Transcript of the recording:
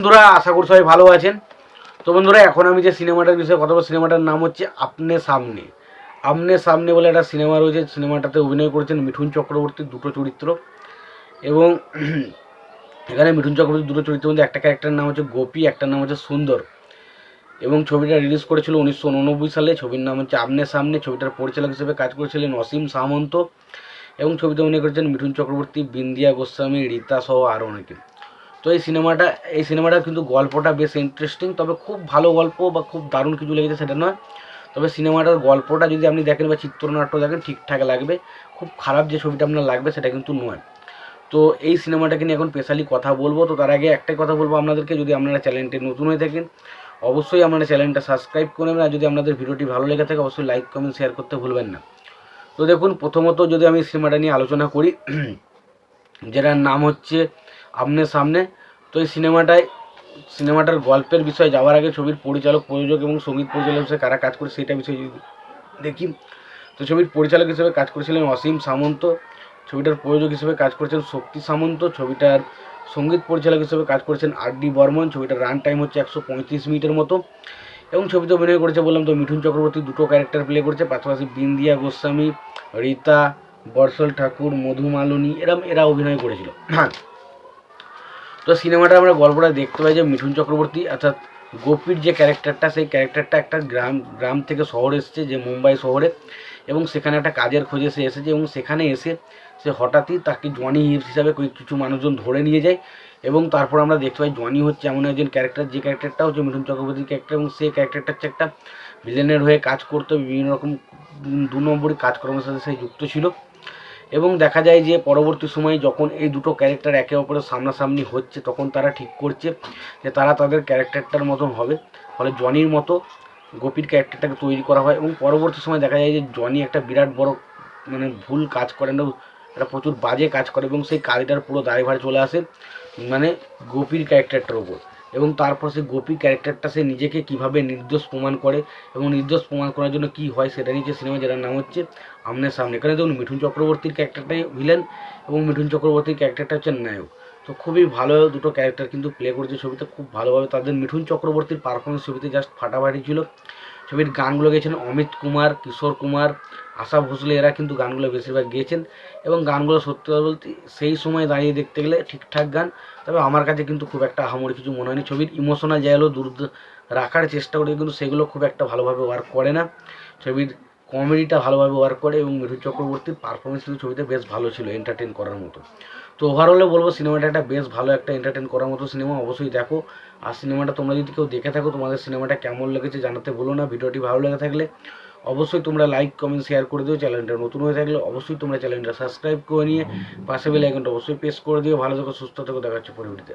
বন্ধুরা আশা করি সবাই ভালো আছেন। তো বন্ধুরা এখন আমি যে সিনেমাটার বিষয়ে কথা বলবো, সিনেমাটার নাম হচ্ছে আপনে সামনে। আমনে সামনে বলে একটা সিনেমা রয়েছে। সিনেমাটাতে অভিনয় করেছেন মিঠুন চক্রবর্তীর দুটো চরিত্র, এবং এখানে মিঠুন চক্রবর্তীর দুটো চরিত্রের মধ্যে একটা ক্যারেক্টারের নাম হচ্ছে গোপী, একটার নাম হচ্ছে সুন্দর। এবং ছবিটা রিলিজ করেছিল 1989 সালে। ছবির নাম হচ্ছে আমনে সামনে। ছবিটার পরিচালক হিসেবে কাজ করেছিলেন অসীম সামন্ত, এবং ছবিতে অভিনয় করেছেন মিঠুন চক্রবর্তী, বিন্দিয়া গোস্বামী, রীতা সহ আরও অনেকে। তো এই সিনেমাটা কিন্তু গল্পটা বেশ ইন্টারেস্টিং, তবে খুব ভালো গল্প বা খুব দারুণ কিছু লেগেছে সেটা নয়। তবে সিনেমাটার গল্পটা যদি আপনি দেখেন বা চিত্রনাট্য দেখেন ঠিকঠাক লাগবে, খুব খারাপ যে ছবিটা আপনার লাগবে সেটা কিন্তু নয়। তো এই সিনেমাটাকে নিয়ে এখন স্পেশালি কথা বলবো। তো তার আগে একটাই কথা বলবো আপনাদেরকে, যদি আপনারা চ্যানেলটি নতুন হয়ে থাকেন অবশ্যই আপনারা চ্যানেলটা সাবস্ক্রাইব করে নেবেন, আর যদি আপনাদের ভিডিওটি ভালো লেগে থাকে অবশ্যই লাইক কমেন্ট শেয়ার করতে ভুলবেন না। তো দেখুন, প্রথমত যদি আমি সিনেমাটা নিয়ে আলোচনা করি, যেটার নাম হচ্ছে আমনে সামনে। তো এই সিনেমাটার গল্পের বিষয়ে যাওয়ার আগে ছবির পরিচালক, প্রযোজক এবং সঙ্গীত পরিচালক হিসেবে কারা কাজ করে সেটা বিষয়ে যদি দেখি, তো ছবির পরিচালক হিসেবে কাজ করেছিলেন অসীম সামন্ত। ছবিটার প্রযোজক হিসেবে কাজ করেছেন শক্তি সামন্ত। ছবিটার সঙ্গীত পরিচালক হিসেবে কাজ করেছেন আর.ডি. বর্মন। ছবিটার রান টাইম হচ্ছে 135 মিনিটের মতো। এবং ছবিতে অভিনয় করেছে বললাম তো মিঠুন চক্রবর্তী দুটো ক্যারেক্টার প্লে করেছে, পাশাপাশি বিন্দিয়া গোস্বামী, রীতা, বর্ষল ঠাকুর, মধুমালিনী এরা অভিনয় করেছিল। হ্যাঁ, তো সিনেমাটা আমরা গল্পটা দেখতে পাই যে মিঠুন চক্রবর্তী অর্থাৎ গোপীর যে ক্যারেক্টারটা, সেই ক্যারেক্টারটা একটা গ্রাম থেকে শহরে এসেছে, যে মুম্বাই শহরে, এবং সেখানে একটা কাজের খোঁজে সে এসেছে। এবং সেখানে এসে সে হঠাৎই তাকে জনি হিপস হিসাবে কিছু মানুষজন ধরে নিয়ে যায়। এবং তারপর আমরা দেখতে পাই জনি হচ্ছে এমন একজন ক্যারেক্টার, যে ক্যারেক্টারটা হচ্ছে মিঠুন চক্রবর্তীর ক্যারেক্টার, এবং সেই ক্যারেক্টারটা হচ্ছে একটা ভিলেনের হয়ে কাজ করতে, বিভিন্ন রকম 2 নম্বরই কাজকর্মের সাথে সে যুক্ত ছিল। এবং দেখা যায় যে পরবর্তী সময়ে যখন এই দুটো ক্যারেক্টার একে অপরের সামনাসামনি হচ্ছে, তখন তারা ঠিক করছে যে তারা তাদের ক্যারেক্টারটার মতন হবে। ফলে জনির মতো গোপীর ক্যারেক্টারটাকে তৈরি করা হয়, এবং পরবর্তী সময় দেখা যায় যে জনি একটা বিরাট বড় ভুল কাজ করে না, একটা প্রচুর বাজে কাজ করে, এবং সেই কাজটার পুরো দায়ভার চলে আসে গোপীর ক্যারেক্টারটার ওপর। এবং তারপর সেই গোপী ক্যারেক্টারটা সে নিজেকে কীভাবে নির্দোষ প্রমাণ করে, এবং নির্দোষ প্রমাণ করার জন্য কী হয় সেটা নিয়ে সিনেমা, যেটার নাম হচ্ছে আমনে সামনে। এখানে দেখুন মিঠুন চক্রবর্তীর ক্যারেক্টারটাই ভিলেন, এবং মিঠুন চক্রবর্তীর ক্যারেক্টারটা হচ্ছে নায়ক। তো খুবই ভালো দুটো ক্যারেক্টার কিন্তু প্লে করেছে ছবিতে খুব ভালোভাবে। তাদের মিঠুন চক্রবর্তীর পারফরমেন্স ছবিতে জাস্ট ফাটাফাটি ছিল। ছবির গানগুলো গেয়েছেন অমিত কুমার, কিশোর কুমার, আশা ভোসলে, এরা কিন্তু গানগুলো বেশিরভাগ গেয়েছেন। এবং গানগুলো সত্যি কথা বলতে সেই সময় দাঁড়িয়ে দেখতে গেলে ঠিকঠাক গান, তবে আমার কাছে কিন্তু খুব একটা আহামরি কিছু মনে হয়নি। ছবির ইমোশনাল জায়গাগুলো দূর রাখার চেষ্টা করে, কিন্তু সেগুলো খুব একটা ভালোভাবে ওয়ার্ক করে না। ছবির কমেডিটা ভালোভাবে ওয়ার্ক করে, এবং মিঠুন চক্রবর্তীর পারফরমেন্স কিন্তু ছবিতে বেশ ভালো ছিল, এন্টারটেন করার মতো। তো ওভারঅলে বলবো সিনেমাটা একটা বেশ ভালো একটা এন্টারটেন করার মতো সিনেমা, অবশ্যই দেখো। আর সিনেমাটা তোমরা যদি কেউ দেখে থাকো, তোমাদের সিনেমাটা কেমন লেগেছে জানাতে ভুলো না। ভিডিওটি ভালো লেগে থাকলে অবশ্যই তোমরা লাইক কমেন্ট শেয়ার করে দিও। চ্যানেলটা নতুন হয়ে থাকলে অবশ্যই তোমরা চ্যানেলটা সাবস্ক্রাইব করে নিয়ে পাশে বেল আইকনটা অবশ্যই প্রেস করে দিও। ভালো থেকো, সুস্থ থেকো, দেখা হচ্ছে পরবর্তীতে।